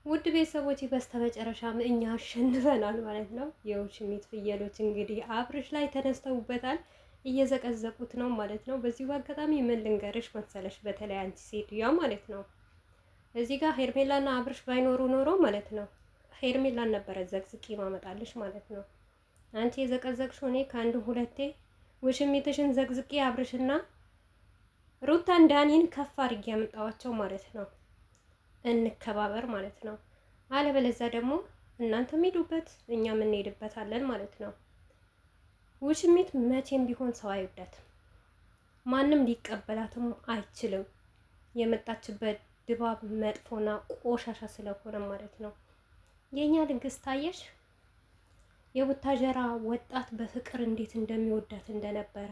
ውድ ቤተሰቦች በስተመጨረሻም እኛ አሸንፈናል ማለት ነው። የውሽሚት ፍየሎች እንግዲህ አብርሽ ላይ ተነስተውበታል፣ እየዘቀዘቁት ነው ማለት ነው። በዚሁ አጋጣሚ ምን ልንገርሽ መሰለሽ፣ በተለይ አንቺ ሴትዮዋ ማለት ነው እዚህ ጋር ሄርሜላና አብርሽ ባይኖሩ ኖሮ ማለት ነው ሄርሜላን ነበረ ዘቅዝቄ ማመጣልሽ ማለት ነው። አንቺ የዘቀዘቅሽው እኔ ከአንድ ሁለቴ ውሽሚትሽን ዘቅዝቄ አብርሽና ሩታን ዳኒን ከፍ አድርጌ ያመጣዋቸው ማለት ነው። እንከባበር ማለት ነው። አለበለዚያ ደግሞ እናንተም ሄዱበት እኛም እንሄድበታለን ማለት ነው። ውሽሚት መቼም ቢሆን ሰው አይወዳትም፣ ማንም ሊቀበላትም አይችልም። የመጣችበት ድባብ መጥፎና ቆሻሻ ስለሆነ ማለት ነው። የኛ ድግስ ታየሽ፣ የቡታጀራ ወጣት በፍቅር እንዴት እንደሚወዳት እንደነበረ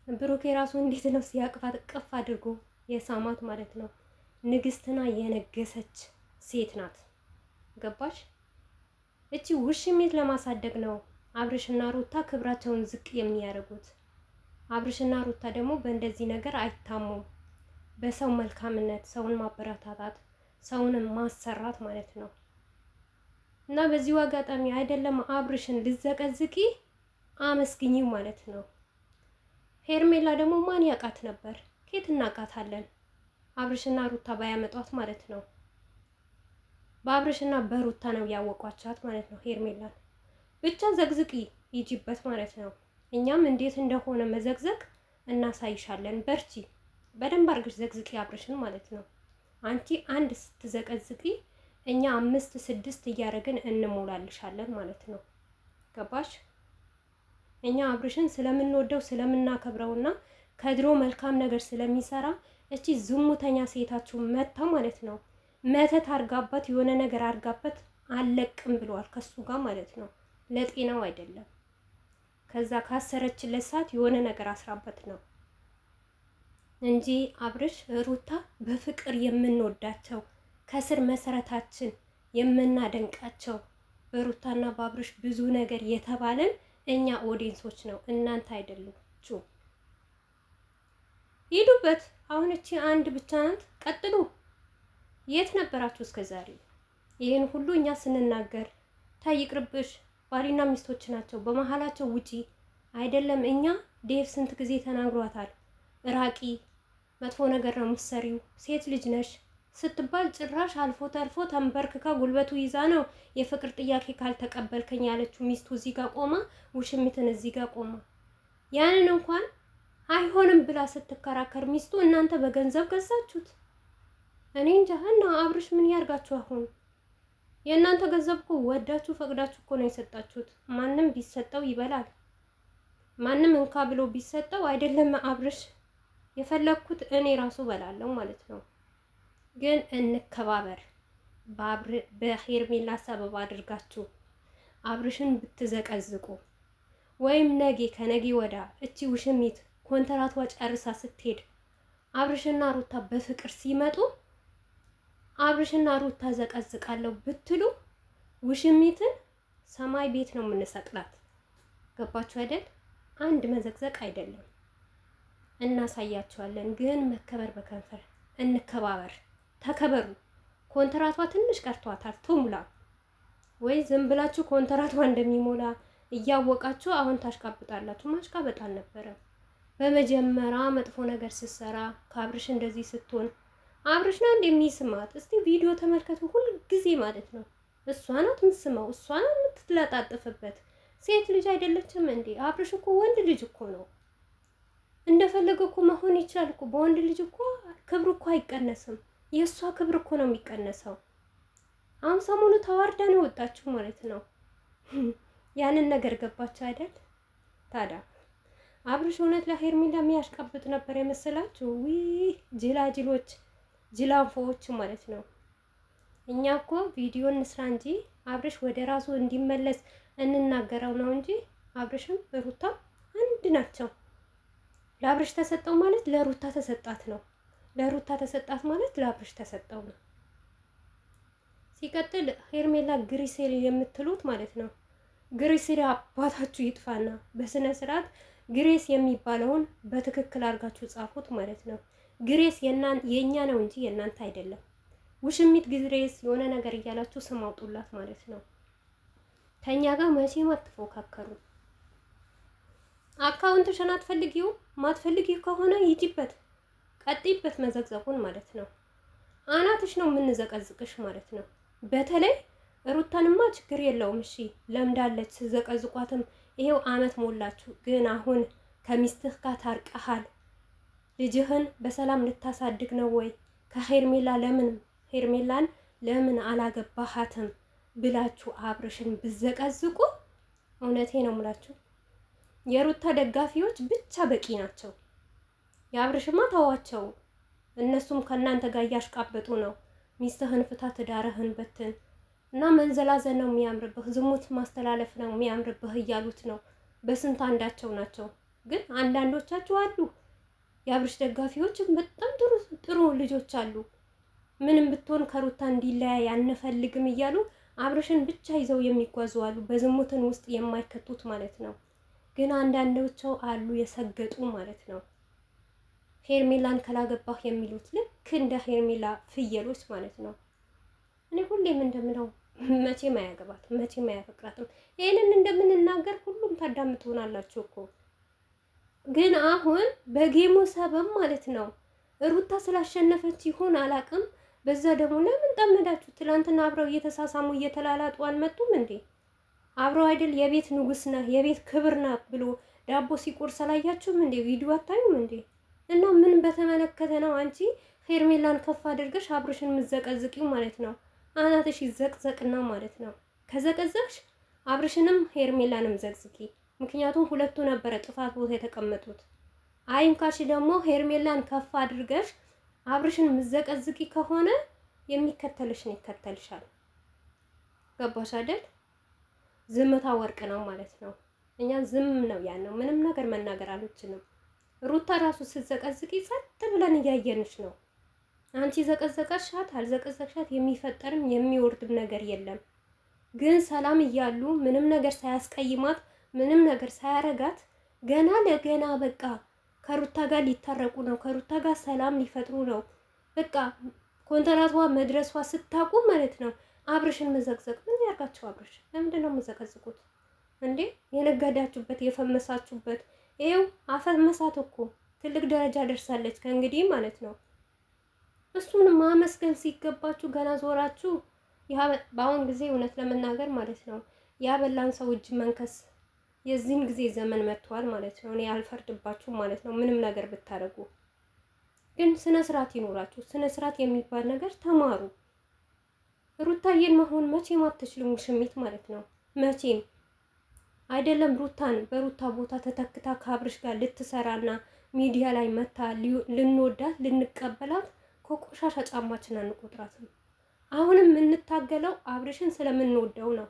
ብሩኬ ራሱ እንዴት ነው ሲያቅፋት እቅፍ አድርጎ የሳማት ማለት ነው። ንግስትና የነገሰች ሴት ናት። ገባሽ? እቺ ውሽሚት ለማሳደግ ነው አብርሽና ሩታ ክብራቸውን ዝቅ የሚያደርጉት። አብርሽና ሩታ ደግሞ በእንደዚህ ነገር አይታሙም። በሰው መልካምነት ሰውን ማበረታታት፣ ሰውን ማሰራት ማለት ነው። እና በዚሁ አጋጣሚ አይደለም አብርሽን ልዘቀዝቂ አመስግኚው ማለት ነው። ሄርሜላ ደግሞ ማን ያውቃት ነበር? ኬት እናውቃታለን? አብርሽና ሩታ ባያመጧት ማለት ነው። በአብርሽና በሩታ ነው ያወቋቻት ማለት ነው። ሄርሜላን ብቻ ዘግዝቂ ይጂበት ማለት ነው። እኛም እንዴት እንደሆነ መዘግዘግ እናሳይሻለን። በርቺ፣ በደንብ አድርገሽ ዘግዝቂ አብርሽን ማለት ነው። አንቺ አንድ ስትዘቀዝቂ እኛ 5 6 እያደረግን እንሞላልሻለን ማለት ነው። ገባሽ? እኛ አብርሽን ስለምንወደው ስለምናከብረውና ከድሮ መልካም ነገር ስለሚሰራ እቺ ዝሙተኛ ሴታችሁ መታ ማለት ነው መተት አርጋበት የሆነ ነገር አርጋበት አለቅም ብለዋል ከሱ ጋር ማለት ነው። ለጤናው አይደለም። ከዛ ካሰረችለት ሰዓት የሆነ ነገር አስራበት ነው እንጂ አብርሽ ሩታ በፍቅር የምንወዳቸው ከስር መሰረታችን የምናደንቃቸው በሩታና በአብርሽ ብዙ ነገር የተባለን እኛ ኦዲየንሶች ነው፣ እናንተ አይደላችሁ። ሂዱበት። አሁን እቺ አንድ ብቻ ናት። ቀጥሉ። የት ነበራችሁ እስከዛሬ? ይሄን ሁሉ እኛ ስንናገር ታይቅርብሽ፣ ባሊና ሚስቶች ናቸው፣ በመሀላቸው ውጪ አይደለም። እኛ ዴቭ ስንት ጊዜ ተናግሯታል። ራቂ፣ መጥፎ ነገር ነው የምትሰሪው፣ ሴት ልጅ ነሽ ስትባል ጭራሽ አልፎ ተርፎ ተንበርክካ ጉልበቱ ይዛ ነው የፍቅር ጥያቄ ካልተቀበልከኝ ያለችው። ሚስቱ እዚህ ጋር ቆማ፣ ውሽሚትን እዚህ ጋር ቆማ ያንን እንኳን አይሆንም ብላ ስትከራከር ሚስቱ እናንተ በገንዘብ ገዛችሁት። እኔ እንጃ። እና አብርሽ ምን ያርጋችሁ አሁን? የእናንተ ገንዘብ እኮ ወዳችሁ ፈቅዳችሁ እኮ ነው የሰጣችሁት። ማንም ቢሰጠው ይበላል። ማንም እንካ ብሎ ቢሰጠው አይደለም አብርሽ የፈለግኩት እኔ ራሱ በላለሁ ማለት ነው። ግን እንከባበር። በሄርሜላ ሰበብ አድርጋችሁ አብርሽን ብትዘቀዝቁ ወይም ነጌ ከነጌ ወዳ እቺ ውሽሚት ኮንትራቷ ጨርሳ ስትሄድ አብርሽና ሩታ በፍቅር ሲመጡ አብርሽና ሩታ ዘቀዝቃለሁ ብትሉ ውሽሚትን ሰማይ ቤት ነው የምንሰቅላት። ገባችሁ አይደል? አንድ መዘቅዘቅ አይደለም፣ እናሳያችኋለን። ግን መከበር በከንፈር እንከባበር። ተከበሩ። ኮንትራቷ ትንሽ ቀርቷታል፣ ትሙላ። ወይ ዝም ብላችሁ ኮንትራቷ እንደሚሞላ እያወቃችሁ አሁን ታሽቃብጣላችሁ። ማሽቃበጥ አልነበረም። በመጀመሪያ መጥፎ ነገር ስትሰራ ከአብርሽ እንደዚህ ስትሆን አብርሽ ነው እንደሚስማት። እስቲ ቪዲዮ ተመልከቱ ሁል ጊዜ ማለት ነው። እሷ ናት የምትስማው፣ እሷ ናት የምትለጣጥፍበት። ሴት ልጅ አይደለችም እንዴ? አብርሽ እኮ ወንድ ልጅ እኮ ነው። እንደፈለገ እኮ መሆን ይችላል እኮ። በወንድ ልጅ እኮ ክብር እኮ አይቀነስም። የእሷ ክብር እኮ ነው የሚቀነሰው። አሁን ሰሞኑ ተዋርዳ ነው ወጣችሁ ማለት ነው። ያንን ነገር ገባችሁ አይደል? ታዲያ አብርሽ እውነት ለሄርሜላ የሚያሽቃብጥ ነበር የመሰላችሁ? ውይ ጅላጅሎች፣ ጅላንፎዎች ማለት ነው። እኛ እኮ ቪዲዮ እንስራ እንጂ አብርሽ ወደ ራሱ እንዲመለስ እንናገረው ነው እንጂ አብርሽም ሩታ አንድ ናቸው። ለአብርሽ ተሰጠው ማለት ለሩታ ተሰጣት ነው። ለሩታ ተሰጣት ማለት ለአብርሽ ተሰጠው ነው። ሲቀጥል ሄርሜላ ግሪሴሪ የምትሉት ማለት ነው። ግሪሴሪ አባታችሁ ይጥፋና በስነ ስርዓት ግሬስ የሚባለውን በትክክል አድርጋችሁ ጻፉት ማለት ነው። ግሬስ የኛ ነው እንጂ የእናንተ አይደለም። ውሽሚት ግሬስ የሆነ ነገር እያላችሁ ስም አውጡላት ማለት ነው። ከኛ ጋር መቼም አትፎካከሩ። አካውንትሽን አትፈልጊው፣ ማትፈልጊው ከሆነ ይጂበት፣ ቀጥይበት መዘግዘቁን ማለት ነው። አናትሽ ነው የምንዘቀዝቅሽ ማለት ነው። በተለይ ሩታንማ ችግር የለውም እሺ፣ ለምዳለች ዘቀዝቋትም ይሄው አመት ሞላችሁ። ግን አሁን ከሚስትህ ጋር ታርቀሃል። ልጅህን በሰላም ልታሳድግ ነው ወይ? ከሄርሜላ ሄርሜላን ለምን አላገባሃትም ብላችሁ አብርሽን ብዘቀዝቁ፣ እውነቴ ነው የምላችሁ የሩታ ደጋፊዎች ብቻ በቂ ናቸው። የአብርሽማ ተዋቸው። እነሱም ከእናንተ ጋር እያሽቃበጡ ነው። ሚስትህን ፍታ፣ ትዳርህን በትን እና መንዘላዘን ነው የሚያምርብህ፣ ዝሙት ማስተላለፍ ነው የሚያምርብህ እያሉት ነው። በስንት አንዳቸው ናቸው። ግን አንዳንዶቻችሁ አሉ የአብርሽ ደጋፊዎች በጣም ጥሩ ልጆች አሉ። ምንም ብትሆን ከሩታ እንዲለያይ አንፈልግም እያሉ አብርሽን ብቻ ይዘው የሚጓዙ አሉ። በዝሙትን ውስጥ የማይከቱት ማለት ነው። ግን አንዳንዶቸው አሉ የሰገጡ ማለት ነው። ሄርሜላን ካላገባህ የሚሉት ልክ እንደ ሄርሜላ ፍየሎች ማለት ነው። እኔ ሁሌም እንደምለው መቼም አያገባትም፣ መቼም አያፈቅራትም። ይሄንን እንደምንናገር ሁሉም ታዳምጡናላችሁ እኮ። ግን አሁን በጌሙ ሰበብ ማለት ነው ሩታ ስላሸነፈች ይሆን አላቅም። በዛ ደግሞ ለምን ጠመዳችሁ? ትላንትና አብረው እየተሳሳሙ እየተላላጡ አልመጡም እንዴ? አብረው አይደል የቤት ንጉስ ነህ የቤት ክብር ነህ ብሎ ዳቦ ሲቆርስ አላያችሁም እንዴ? ቪዲዮ አታዩም እንዴ? እና ምን በተመለከተ ነው አንቺ ሄርሜላን ከፍ አድርገሽ አብርሽን ምዘቀዝቂው ማለት ነው? አናትሽ ይዘቅዘቅና ማለት ነው። ከዘቀዘቅሽ አብርሽንም ሄርሜላንም ዘቅዝቂ። ምክንያቱም ሁለቱ ነበረ ጥፋት ቦታ የተቀመጡት። አይንካሽ ደግሞ ሄርሜላን ከፍ አድርገሽ አብርሽን ምዘቀዝቂ ከሆነ የሚከተልሽን ይከተልሻል። ገባሽ አይደል? ዝምታ ወርቅ ነው ማለት ነው። እኛ ዝም ነው ያለው፣ ምንም ነገር መናገር አንችልም። ሩታ ራሱ ስትዘቀዝቂ ጸጥ ብለን እያየንሽ ነው። አንቺ ዘቀዘቀሻት አልዘቀዘቅሻት የሚፈጠርም የሚወርድም ነገር የለም። ግን ሰላም እያሉ ምንም ነገር ሳያስቀይማት ምንም ነገር ሳያረጋት ገና ለገና በቃ ከሩታ ጋር ሊታረቁ ነው፣ ከሩታ ጋር ሰላም ሊፈጥሩ ነው። በቃ ኮንትራቷ መድረሷ ስታቁ ማለት ነው አብርሽን መዘቅዘቅ። ምን ያርጋችሁ? አብርሽ ለምንድን ነው የምዘቀዝቁት እንዴ? የነገዳችሁበት የፈመሳችሁበት ይኸው አፈመሳት እኮ ትልቅ ደረጃ ደርሳለች ከእንግዲህ ማለት ነው። እሱን ማመስገን ሲገባችሁ ገና ዞራችሁ። በአሁን ጊዜ እውነት ለመናገር ማለት ነው ያበላን ሰው እጅ መንከስ የዚህን ጊዜ ዘመን መጥቷል ማለት ነው። እኔ አልፈርድባችሁ ማለት ነው። ምንም ነገር ብታደርጉ ግን ስነ ስርዓት ይኖራችሁ። ስነ ስርዓት የሚባል ነገር ተማሩ። ሩታዬን መሆን መቼም አትችሉም፣ ውሽሚት ማለት ነው። መቼም አይደለም ሩታን በሩታ ቦታ ተተክታ ከአብርሽ ጋር ልትሰራና ሚዲያ ላይ መታ ልንወዳት ልንቀበላት ከቆሻሻ ጫማችን አንቆጥራትም። አሁንም የምንታገለው አብርሽን ስለምንወደው ነው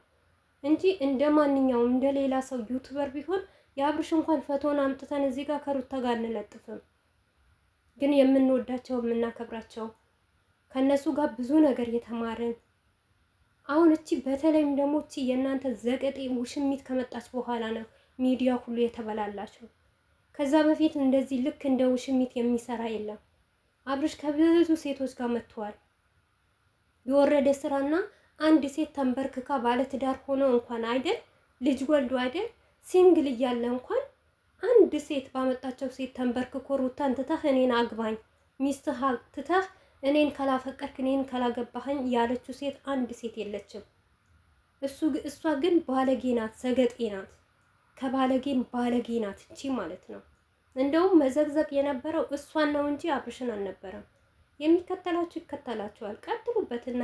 እንጂ እንደ ማንኛውም እንደ ሌላ ሰው ዩቲዩበር ቢሆን የአብርሽ እንኳን ፎቶን አምጥተን እዚህ ጋር ከሩታ ጋር እንለጥፍም። ግን የምንወዳቸው የምናከብራቸው ከነሱ ጋር ብዙ ነገር የተማርን አሁን እቺ በተለይም ደግሞ እቺ የእናንተ ዘቀጤ ውሽሚት ከመጣች በኋላ ነው ሚዲያ ሁሉ የተበላላቸው። ከዛ በፊት እንደዚህ ልክ እንደ ውሽሚት የሚሰራ የለም። አብርሽ ከብዙ ሴቶች ጋር መጥቷል። የወረደ ስራና አንድ ሴት ተንበርክካ ባለትዳር ሆኖ እንኳን አይደል ልጅ ወልዶ አይደል ሲንግል እያለ እንኳን አንድ ሴት ባመጣቸው ሴት ተንበርክኮ ሩታን ትተህ እኔን አግባኝ፣ ሚስትህ ትተህ እኔን ካላፈቀርክ እኔን ካላገባኸኝ ያለችው ሴት አንድ ሴት የለችም። እሷ ግን ባለጌ ናት፣ ሰገጤ ናት፣ ከባለጌም ባለጌ ናት እቺ ማለት ነው። እንደውም መዘግዘቅ የነበረው እሷን ነው እንጂ አብርሽን አልነበረም። የሚከተላችሁ ይከተላችኋል። ቀጥሉበትና